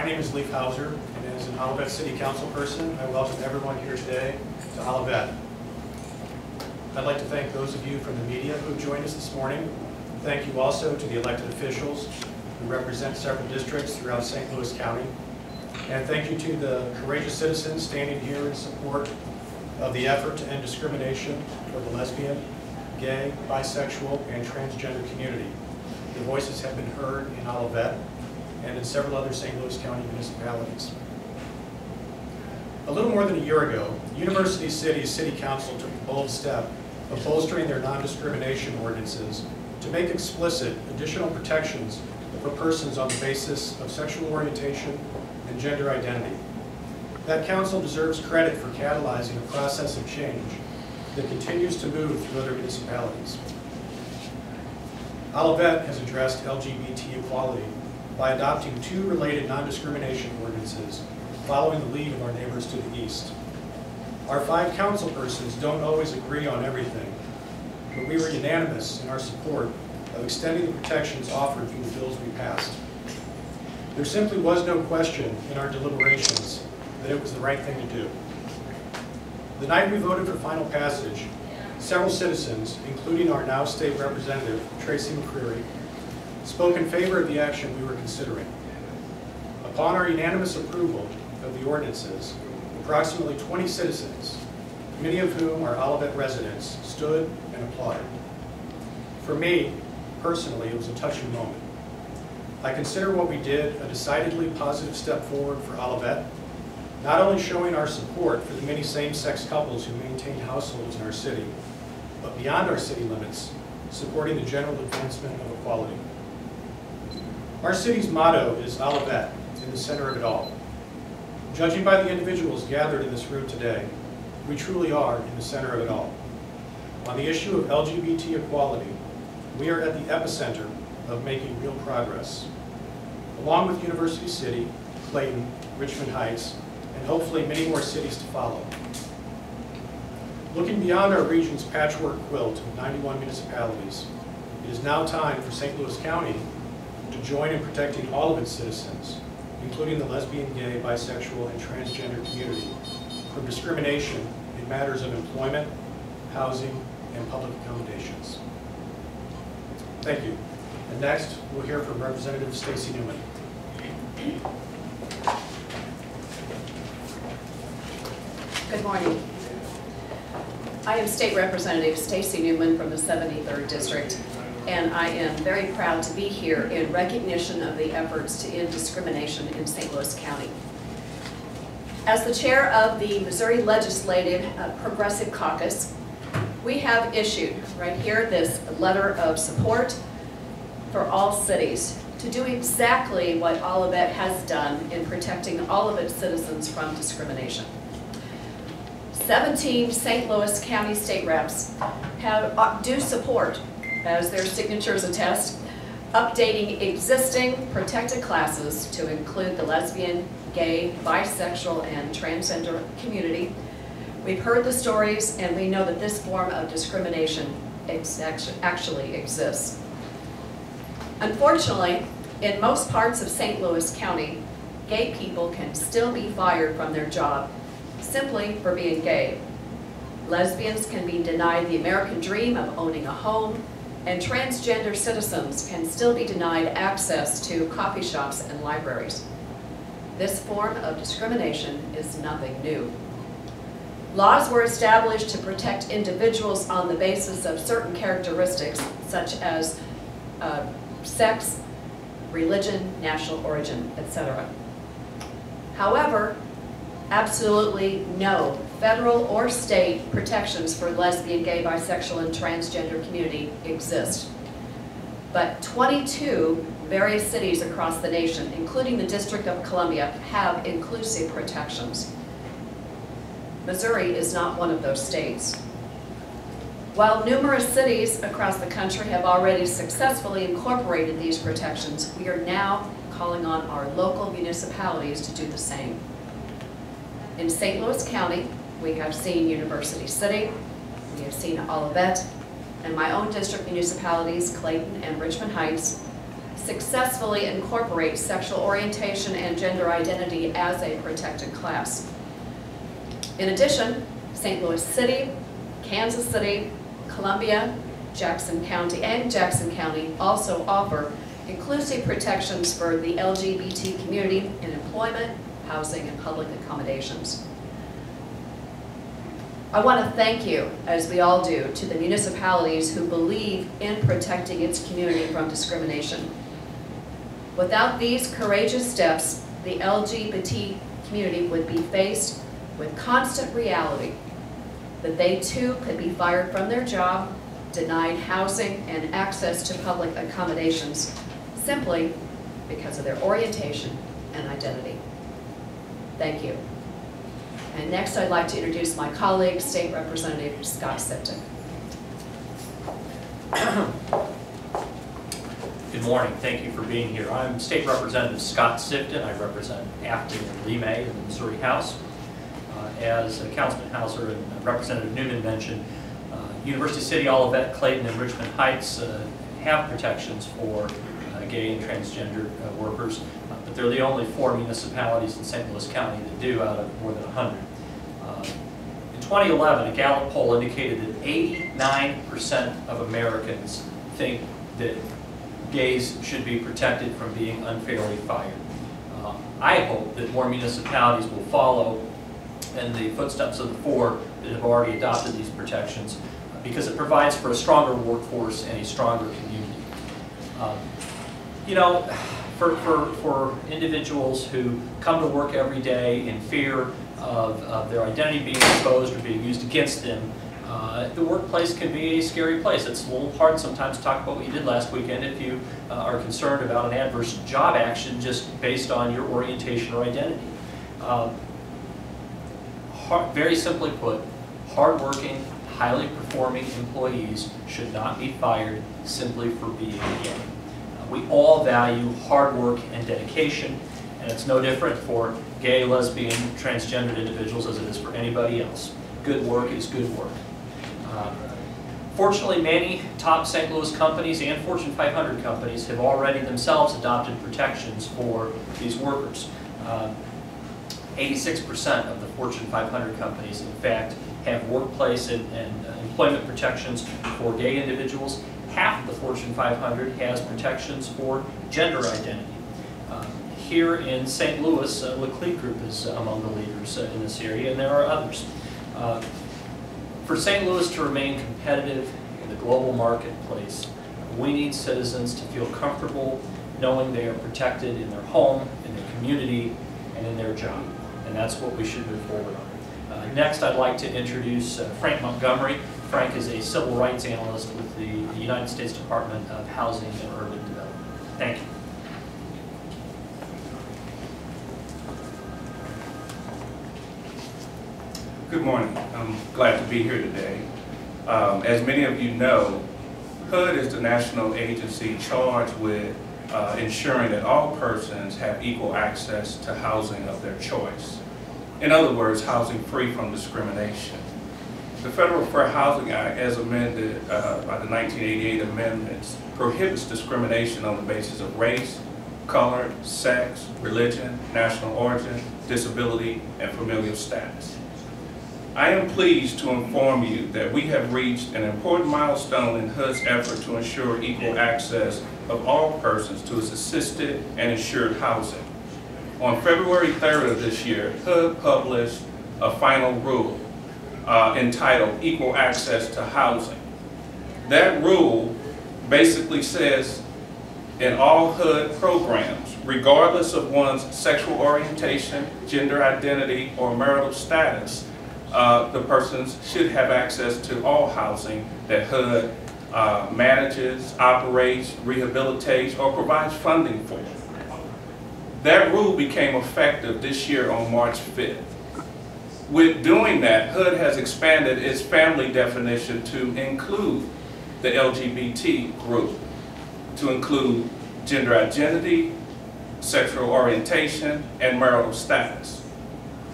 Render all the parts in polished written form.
name is Leif Hauser, and as an Olivette City Council person, I welcome everyone here today to Olivette. I'd like to thank those of you from the media who have joined us this morning. Thank you also to the elected officials who represent several districts throughout St. Louis County. And thank you to the courageous citizens standing here in support of the effort to end discrimination for the lesbian, gay, bisexual, and transgender community. Your voices have been heard in Olivette and in several other St. Louis County municipalities. A little more than a year ago, University City's City Council took the bold step of bolstering their non-discrimination ordinances to make explicit additional protections for persons on the basis of sexual orientation and gender identity. That council deserves credit for catalyzing a process of change that continues to move through other municipalities. Olivette has addressed LGBT equality by adopting 2 related non-discrimination ordinances following the lead of our neighbors to the east. Our 5 councilpersons don't always agree on everything, but we were unanimous in our support of extending the protections offered through the bills we passed. There simply was no question in our deliberations that it was the right thing to do. The night we voted for final passage, several citizens, including our now state representative, Tracy McCreary, spoke in favor of the action we were considering. Upon our unanimous approval of the ordinances, approximately 20 citizens, many of whom are Olivette residents, stood and applauded. For me, personally, it was a touching moment. I consider what we did a decidedly positive step forward for Olivette, not only showing our support for the many same-sex couples who maintain households in our city, but beyond our city limits, supporting the general advancement of equality. Our city's motto is Olivette, in the center of it all. Judging by the individuals gathered in this room today, we truly are in the center of it all. On the issue of LGBT equality, we are at the epicenter of making real progress. Along with University City, Clayton, Richmond Heights, and hopefully many more cities to follow. Looking beyond our region's patchwork quilt of 91 municipalities, it is now time for St. Louis County to join in protecting all of its citizens, including the lesbian, gay, bisexual, and transgender community, from discrimination in matters of employment, housing, and public accommodations. Thank you. And next, we'll hear from Representative Stacy Newman. Good morning. I am State Representative Stacy Newman from the 73rd District, and I am very proud to be here in recognition of the efforts to end discrimination in St. Louis County. As the chair of the Missouri Legislative Progressive Caucus, we have issued right here this letter of support for all cities to do exactly what Olivette has done in protecting all of its citizens from discrimination. 17 St. Louis County state reps do support, as their signatures attest, updating existing protected classes to include the lesbian, gay, bisexual, and transgender community. We've heard the stories, and we know that this form of discrimination actually exists. Unfortunately, in most parts of St. Louis County, gay people can still be fired from their job simply for being gay. Lesbians can be denied the American dream of owning a home, and transgender citizens can still be denied access to coffee shops and libraries. This form of discrimination is nothing new. Laws were established to protect individuals on the basis of certain characteristics such as sex, religion, national origin, etc. However, absolutely no federal or state protections for lesbian, gay, bisexual, and transgender community exist. But 22 various cities across the nation, including the District of Columbia, have inclusive protections. Missouri is not one of those states. While numerous cities across the country have already successfully incorporated these protections, we are now calling on our local municipalities to do the same. In St. Louis County, we have seen University City, we have seen Olivette, and my own district municipalities, Clayton and Richmond Heights, successfully incorporate sexual orientation and gender identity as a protected class. In addition, St. Louis City, Kansas City, Columbia, Jackson County also offer inclusive protections for the LGBT community in employment, housing, and public accommodations. I want to thank you, as we all do, to the municipalities who believe in protecting its community from discrimination. Without these courageous steps, the LGBT community would be faced with constant reality that they too could be fired from their job, denied housing and access to public accommodations simply because of their orientation and identity. Thank you. And next I'd like to introduce my colleague, State Representative Scott Sifton. Good morning. Thank you for being here. I'm State Representative Scott Sifton. I represent Afton and Lee May in the Missouri House. As Councilman Hauser and Representative Newman mentioned, University City, Olivette, Clayton, and Richmond Heights have protections for gay and transgender workers, but they're the only 4 municipalities in St. Louis County that do out of more than 100. In 2011, a Gallup poll indicated that 89% of Americans think that gays should be protected from being unfairly fired. I hope that more municipalities will follow in the footsteps of the 4 that have already adopted these protections, because it provides for a stronger workforce and a stronger community. You know, for individuals who come to work every day in fear of their identity being exposed or being used against them, the workplace can be a scary place. It's a little hard sometimes to talk about what you did last weekend if you are concerned about an adverse job action just based on your orientation or identity. Very simply put, hardworking, highly performing employees should not be fired simply for being gay. We all value hard work and dedication, and it's no different for gay, lesbian, transgendered individuals as it is for anybody else. Good work is good work. Fortunately, many top St. Louis companies and Fortune 500 companies have already themselves adopted protections for these workers. 86% of the Fortune 500 companies, in fact, have workplace and employment protections for gay individuals. Half of the Fortune 500 has protections for gender identity. Here in St. Louis, Leclerc Group is among the leaders in this area, and there are others. For St. Louis to remain competitive in the global marketplace, we need citizens to feel comfortable knowing they are protected in their home, in their community, and in their job. And that's what we should move forward on. Next, I'd like to introduce Frank Montgomery. Frank is a civil rights analyst with the United States Department of Housing and Urban Development. Thank you. Good morning. I'm glad to be here today. As many of you know, HUD is the national agency charged with ensuring that all persons have equal access to housing of their choice. In other words, housing free from discrimination. The Federal Fair Housing Act, as amended by the 1988 amendments, prohibits discrimination on the basis of race, color, sex, religion, national origin, disability, and familial status. I am pleased to inform you that we have reached an important milestone in HUD's effort to ensure equal access of all persons to its assisted and insured housing. On February 3rd of this year, HUD published a final rule entitled Equal Access to Housing. That rule basically says in all HUD programs, regardless of one's sexual orientation, gender identity, or marital status, the persons should have access to all housing that HUD manages, operates, rehabilitates, or provides funding for. That rule became effective this year on March 5th. With doing that, HUD has expanded its family definition to include the LGBT group, to include gender identity, sexual orientation, and marital status.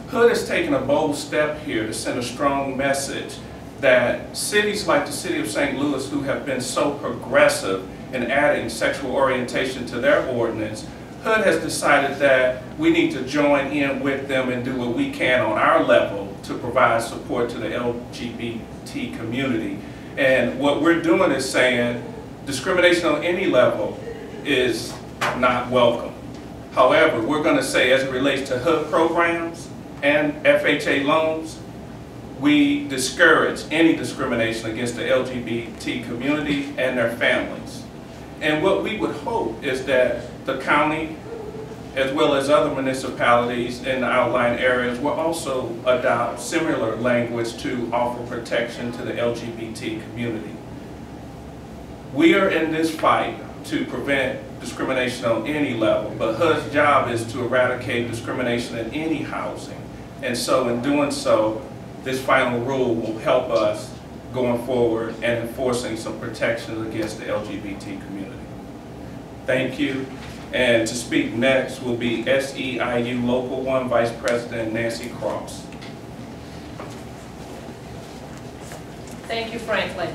HUD has taken a bold step here to send a strong message that cities like the city of St. Louis, who have been so progressive and adding sexual orientation to their ordinance, HUD has decided that we need to join in with them and do what we can on our level to provide support to the LGBT community. And what we're doing is saying discrimination on any level is not welcome. However, we're going to say, as it relates to HUD programs and FHA loans, we discourage any discrimination against the LGBT community and their families. And what we would hope is that the county, as well as other municipalities in the outlying areas, will also adopt similar language to offer protection to the LGBT community. We are in this fight to prevent discrimination on any level, but HUD's job is to eradicate discrimination in any housing. And so in doing so, this final rule will help us going forward and enforcing some protections against the LGBT community. Thank you. And to speak next will be SEIU Local 1 Vice President Nancy Cross. Thank you, Franklin.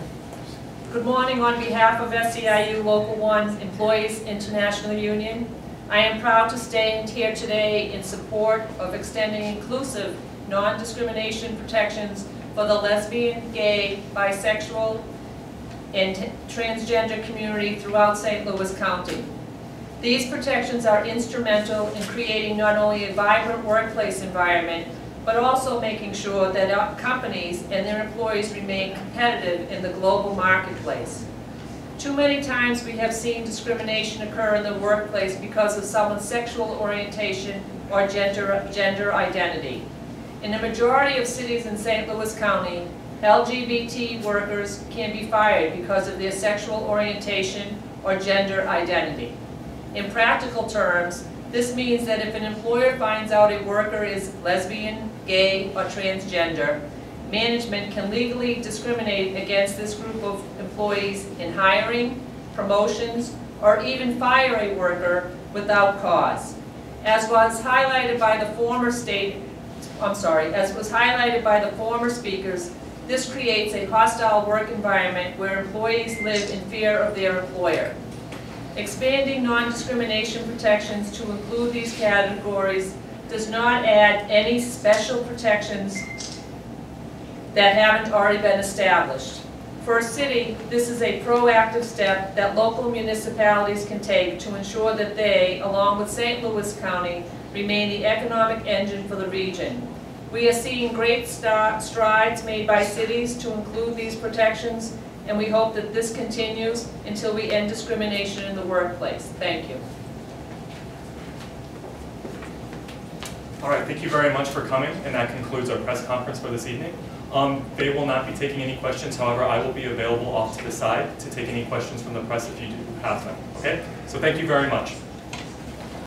Good morning on behalf of SEIU Local 1's Employees International Union. I am proud to stand here today in support of extending inclusive non-discrimination protections for the lesbian, gay, bisexual, and transgender community throughout St. Louis County. These protections are instrumental in creating not only a vibrant workplace environment, but also making sure that our companies and their employees remain competitive in the global marketplace. Too many times we have seen discrimination occur in the workplace because of someone's sexual orientation or gender identity. In the majority of cities in St. Louis County, LGBT workers can be fired because of their sexual orientation or gender identity. In practical terms, this means that if an employer finds out a worker is lesbian, gay, or transgender, management can legally discriminate against this group of employees in hiring, promotions, or even fire a worker without cause. As was highlighted by the former speakers, this creates a hostile work environment where employees live in fear of their employer. Expanding non-discrimination protections to include these categories does not add any special protections that haven't already been established. For a city, this is a proactive step that local municipalities can take to ensure that they, along with St. Louis County, remain the economic engine for the region. We are seeing great strides made by cities to include these protections, and we hope that this continues until we end discrimination in the workplace. Thank you. All right, thank you very much for coming, and that concludes our press conference for this evening. They will not be taking any questions. However, I will be available off to the side to take any questions from the press if you do have them. Okay? So thank you very much.